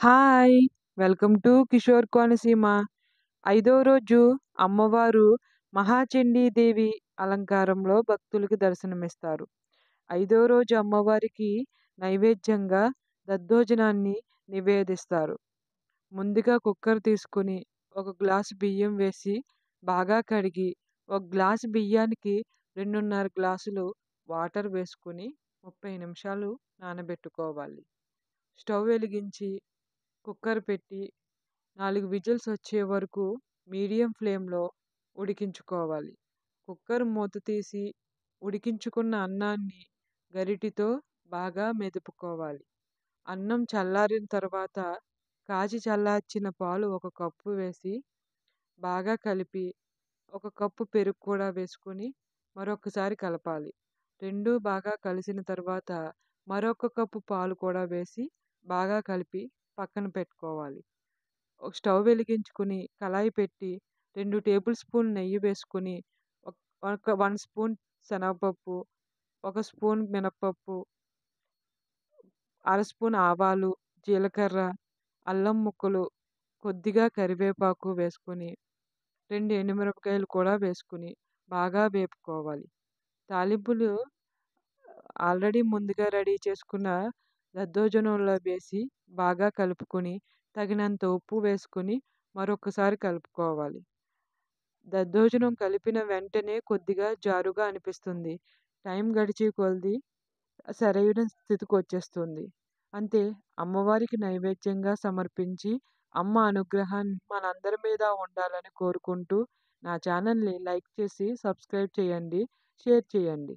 Hi! Welcome to Kishore Konaseema. ఐదో రోజు అమ్మవారు మహాచండీదేవి అలంకారంలో భక్తులకు దర్శనమిస్తారు. ఐదో రోజు అమ్మవారికి నైవేద్యంగా దద్దోజనాన్ని నివేదిస్తారు. ముందుగా కుక్కర్ తీసుకొని ఒక గ్లాసు బియ్యం వేసి బాగా కడిగి, ఒక గ్లాసు బియ్యానికి 2:30 గ్లాసులు వాటర్ వేసుకొని 30 నిమిషాలు నానబెట్టుకోవాలి. స్టవ్ వెలిగించి కుక్కర్ పెట్టి 4 విజిల్స్ వచ్చే వరకు మీడియం ఫ్లేమ్‌లో ఉడికించుకోవాలి. కుక్కర్ మూత తీసి ఉడికించుకున్న అన్నాన్ని గరిటెతో బాగా మెదుపుకోవాలి. అన్నం చల్లారిన తర్వాత కాచి చల్లార్చిన పాలు ఒక కప్పు వేసి బాగా కలిపి, ఒక కప్పు పెరుగు కూడా వేసుకొని మరొకసారి కలపాలి. 2 బాగా కలిసిన తర్వాత మరొక కప్పు పాలు కూడా వేసి బాగా కలిపి పక్కన పెట్టుకోవాలి. ఒక స్టవ్ వెలిగించుకొని కళాయి పెట్టి 2 టేబుల్ స్పూన్ నెయ్యి వేసుకొని ఒక 1 స్పూన్ శనగపప్పు, 1 స్పూన్ మినపప్పు, అర స్పూన్ ఆవాలు, జీలకర్ర, అల్లం ముక్కలు, కొద్దిగా కరివేపాకు వేసుకొని 2 ఎండుమిరపకాయలు కూడా వేసుకొని బాగా వేపుకోవాలి. తాలింపులు ఆల్రెడీ ముందుగా రెడీ చేసుకున్న దద్దోజనంలో వేసి బాగా కలుపుకొని తగినంత ఉప్పు వేసుకొని మరొకసారి కలుపుకోవాలి. దద్దోజనం కలిపిన వెంటనే కొద్దిగా జారుగా అనిపిస్తుంది. టైం గడిచే కొలది సరైన స్థితికొచ్చేస్తుంది. అంతే, అమ్మవారికి నైవేద్యంగా సమర్పించి అమ్మ అనుగ్రహం మనందరి మీద ఉండాలని కోరుకుంటూ నా ఛానల్‌ని లైక్ చేసి సబ్స్క్రైబ్ చేయండి, షేర్ చేయండి.